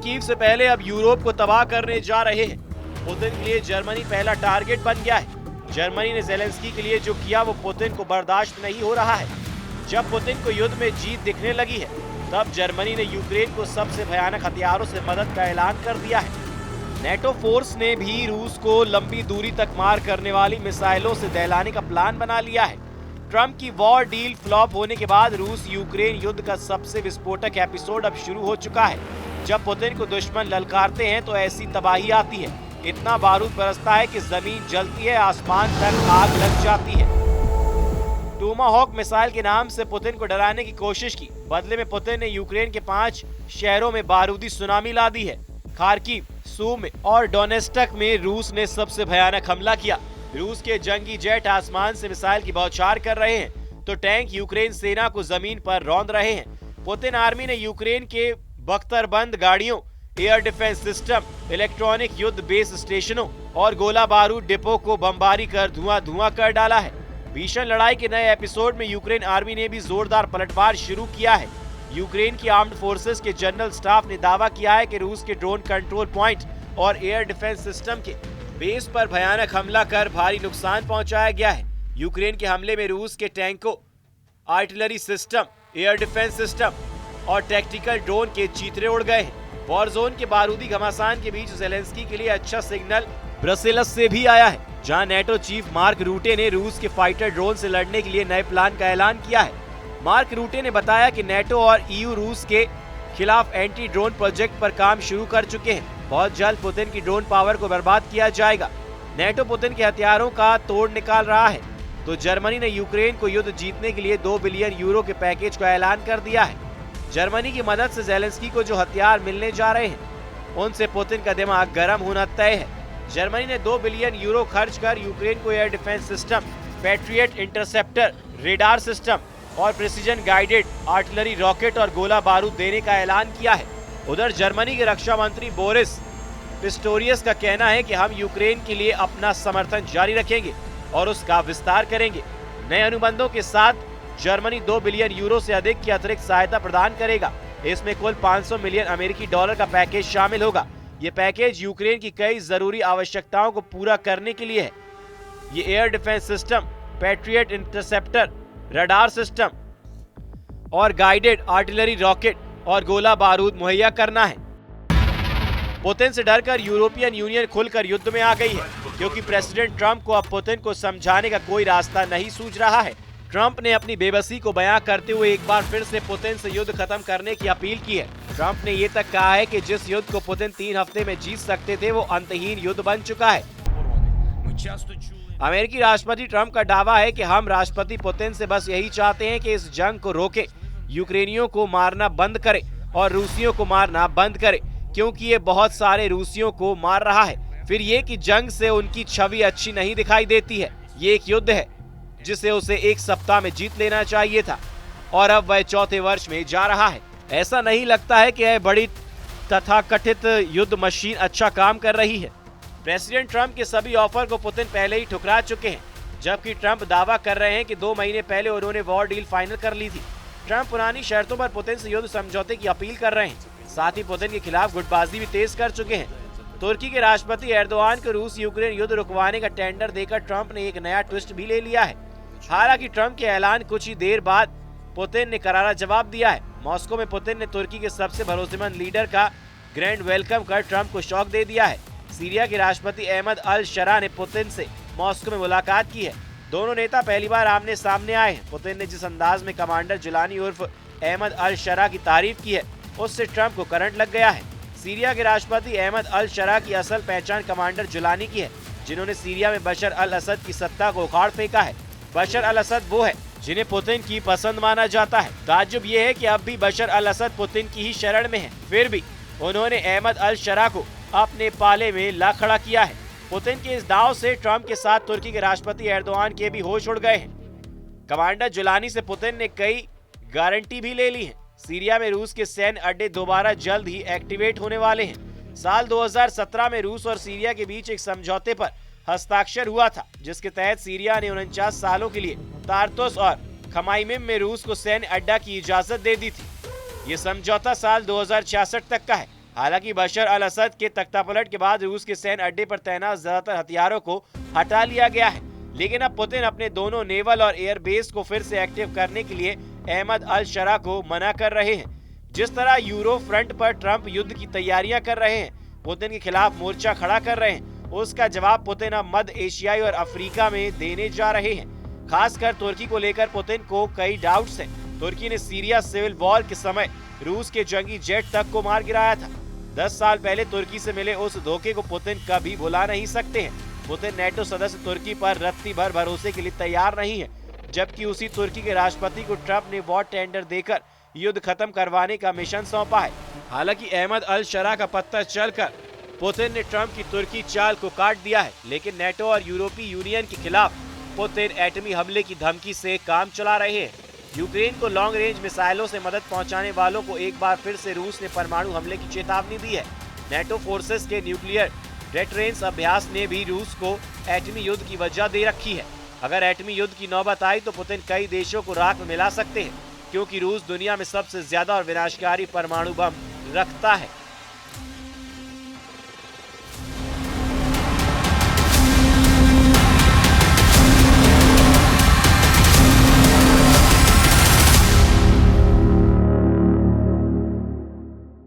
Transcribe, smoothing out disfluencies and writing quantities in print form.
Kyiv से पहले अब यूरोप को तबाह करने जा रहे हैं। पुतिन के लिए जर्मनी पहला टारगेट बन गया है। जर्मनी ने ज़ेलेंस्की के लिए जो किया वो पुतिन को बर्दाश्त नहीं हो रहा है। जब पुतिन को युद्ध में जीत दिखने लगी है, तब जर्मनी ने यूक्रेन को सबसे भयानक हथियारों से मदद का ऐलान कर दिया है। नेटो फोर्स ने भी रूस को लंबी दूरी तक मार करने वाली मिसाइलों से दहलाने का प्लान बना लिया है। ट्रंप की वॉर डील फ्लॉप होने के बाद रूस यूक्रेन युद्ध का सबसे विस्फोटक एपिसोड अब शुरू हो चुका है। जब पुतिन को दुश्मन ललकारते हैं तो ऐसी तबाही आती है, इतना बारूद बरसता है कि जमीन जलती है, आसमान तक आग लग जाती है। टोमाहॉक मिसाइल के नाम से पुतिन को डराने की कोशिश की। बदले में पुतिन ने यूक्रेन के 5 शहरों में बारूदी सुनामी ला दी है। खार्किव, सूमी और डोनेस्टक में रूस ने सबसे भयानक हमला किया। रूस के जंगी जेट आसमान से मिसाइल की बौछार कर रहे हैं तो टैंक यूक्रेन सेना को जमीन पर रौंद रहे हैं। पुतिन आर्मी ने यूक्रेन के बख्तरबंद गाड़ियों, एयर डिफेंस सिस्टम, इलेक्ट्रॉनिक युद्ध बेस स्टेशनों और गोला बारूद डिपो को बमबारी कर धुआं कर डाला है। भीषण लड़ाई के नए एपिसोड में यूक्रेन आर्मी ने भी जोरदार पलटवार शुरू किया है। यूक्रेन की आर्म्ड फोर्सेस के जनरल स्टाफ ने दावा किया है कि रूस के ड्रोन कंट्रोल पॉइंट और एयर डिफेंस सिस्टम के बेस पर भयानक हमला कर भारी नुकसान पहुंचाया गया है। यूक्रेन के हमले में रूस के टैंकों, artillery system, air defence system और टैक्टिकल ड्रोन के चीथड़े उड़ गए हैं। वॉर जोन के बारूदी घमासान के बीच ज़ेलेंस्की के लिए अच्छा सिग्नल ब्रसेल्स से भी आया है, जहां नेटो चीफ मार्क रूटे ने रूस के फाइटर ड्रोन से लड़ने के लिए नए प्लान का ऐलान किया है। मार्क रूटे ने बताया कि नेटो और ईयू रूस के खिलाफ एंटी ड्रोन प्रोजेक्ट पर काम शुरू कर चुके हैं। बहुत जल्द पुतिन की ड्रोन पावर को बर्बाद किया जाएगा। नेटो पुतिन के हथियारों का तोड़ निकाल रहा है, तो जर्मनी ने यूक्रेन को युद्ध जीतने के लिए 2 बिलियन यूरो के पैकेज का ऐलान कर दिया है। जर्मनी की मदद से ज़ेलेंस्की को जो हथियार मिलने जा रहे हैं, उनसे पुतिन का दिमाग गर्म होना तय है। जर्मनी ने 2 बिलियन यूरो खर्च कर यूक्रेन को air defence system, patriot interceptor, radar system और प्रिसीजन गाइडेड आर्टिलरी रॉकेट और गोला बारूद देने का ऐलान किया है। उधर जर्मनी के रक्षा मंत्री बोरिस पिस्टोरियस का कहना है कि हम यूक्रेन के लिए अपना समर्थन जारी रखेंगे और उसका विस्तार करेंगे। नए अनुबंधों के साथ जर्मनी 2 बिलियन यूरो से अधिक की अतिरिक्त सहायता प्रदान करेगा। इसमें कुल 500 मिलियन अमेरिकी डॉलर का पैकेज शामिल होगा। ये पैकेज यूक्रेन की कई जरूरी आवश्यकताओं को पूरा करने के लिए है। ये air defence system, patriot interceptor, radar system और गाइडेड आर्टिलरी रॉकेट और गोला बारूद मुहैया करना है। पुतिन से डरकर यूरोपियन यूनियन खुलकर युद्ध में आ गई है, क्योंकि प्रेसिडेंट ट्रंप को अब पुतिन को समझाने का कोई रास्ता नहीं सूझ रहा है। ट्रंप ने अपनी बेबसी को बयां करते हुए एक बार फिर से पुतिन से युद्ध खत्म करने की अपील की है। ट्रंप ने ये तक कहा है कि जिस युद्ध को पुतिन 3 हफ्ते में जीत सकते थे, वो अंतहीन युद्ध बन चुका है। अमेरिकी राष्ट्रपति ट्रंप का दावा है कि हम राष्ट्रपति पुतिन से बस यही चाहते हैं कि इस जंग को रोके, यूक्रेनियों को मारना बंद करे और रूसियों को मारना बंद करे, क्योंकि ये बहुत सारे रूसियों को मार रहा है। फिर ये कि जंग से उनकी छवि अच्छी नहीं दिखाई देती है। ये एक युद्ध है जिसे उसे 1 सप्ताह में जीत लेना चाहिए था और अब वह 4थे वर्ष में जा रहा है। ऐसा नहीं लगता है कि यह बड़ी तथाकथित युद्ध मशीन अच्छा काम कर रही है। प्रेसिडेंट ट्रंप के सभी ऑफर को पुतिन पहले ही ठुकरा चुके हैं, जबकि ट्रंप दावा कर रहे हैं कि 2 महीने पहले उन्होंने वॉर डील फाइनल कर ली थी। ट्रंप पुरानी शर्तों पर पुतिन से युद्ध समझौते की अपील कर रहे हैं। साथ ही पुतिन के खिलाफ गुटबाजी भी तेज कर चुके हैं। तुर्की के राष्ट्रपति एर्दोआन को रूस यूक्रेन युद्ध रुकवाने का टेंडर देकर ट्रंप ने एक नया ट्विस्ट भी ले लिया है। हालांकि ट्रंप के ऐलान कुछ ही देर बाद पुतिन ने करारा जवाब दिया है। मॉस्को में पुतिन ने तुर्की के सबसे भरोसेमंद लीडर का ग्रैंड वेलकम कर ट्रंप को शॉक दे दिया है। सीरिया के राष्ट्रपति अहमद अल शरा ने पुतिन से मॉस्को में मुलाकात की है। दोनों नेता पहली बार आमने सामने आए हैं। पुतिन ने जिस अंदाज में कमांडर जुलानी उर्फ अहमद अल शरा की तारीफ की है, उससे ट्रंप को करंट लग गया है। सीरिया के राष्ट्रपति अहमद अल शरा की असल पहचान कमांडर जुलानी की है, जिन्होंने सीरिया में बशर अल असद की सत्ता को उखाड़ फेंका है। बशर अल असद वो है जिन्हें पुतिन की पसंद माना जाता है। ताज्जुब ये है कि अब भी बशर अल असद पुतिन की ही शरण में है, फिर भी उन्होंने अहमद अल शरा को अपने पाले में ला खड़ा किया है। पुतिन के इस दांव से ट्रंप के साथ तुर्की के राष्ट्रपति एर्दोआन के भी होश उड़ गए हैं। कमांडर जुलानी से पुतिन ने कई गारंटी भी ले ली है। सीरिया में रूस के सैन्य अड्डे दोबारा जल्द ही एक्टिवेट होने वाले हैं। साल 2017 में रूस और सीरिया के बीच एक समझौते पर हस्ताक्षर हुआ था, जिसके तहत सीरिया ने 49 सालों के लिए तारतुस और खमाइमिम में रूस को सैन्य अड्डा की इजाजत दे दी थी। ये समझौता साल 2066 तक का है। हालांकि बशर अल असद के तख्तापलट के बाद रूस के सैन्य अड्डे पर तैनात ज्यादातर हथियारों को हटा लिया गया है, लेकिन अब पुतिन अपने दोनों नेवल और एयर बेस को फिर से एक्टिव करने के लिए अहमद अल शरा को मना कर रहे हैं। जिस तरह यूरो फ्रंट पर ट्रंप युद्ध की तैयारियां कर रहे हैं, पुतिन के खिलाफ मोर्चा खड़ा कर रहे हैं, उसका जवाब पुतिन अब मध्य एशियाई और अफ्रीका में देने जा रहे हैं। खासकर तुर्की को लेकर पुतिन को कई डाउट्स हैं। तुर्की ने सीरिया सिविल वॉर के समय रूस के जंगी जेट तक को मार गिराया था। 10 साल पहले तुर्की से मिले उस धोखे को पुतिन कभी भुला नहीं सकते हैं। पुतिन नेटो सदस्य तुर्की पर रत्ती भर भरोसे के लिए तैयार नहीं है, जबकि उसी तुर्की के राष्ट्रपति को ट्रंप ने वॉर टेंडर देकर युद्ध खत्म करवाने का मिशन सौंपा है। हालांकि अहमद अल शरा का पत्ता चलकर पुतिन ने ट्रंप की तुर्की चाल को काट दिया है, लेकिन नेटो और यूरोपीय यूनियन के खिलाफ पुतिन एटमी हमले की धमकी से काम चला रहे हैं। यूक्रेन को लॉन्ग रेंज मिसाइलों से मदद पहुंचाने वालों को एक बार फिर से रूस ने परमाणु हमले की चेतावनी दी है। नेटो फोर्सेस के न्यूक्लियर डेटरेंस अभ्यास ने भी रूस को एटमी युद्ध की वजह दे रखी है। अगर एटमी युद्ध की नौबत आई तो पुतिन कई देशों को राख में मिला सकते हैं, क्योंकि रूस दुनिया में सबसे ज्यादा और विनाशकारी परमाणु बम रखता है।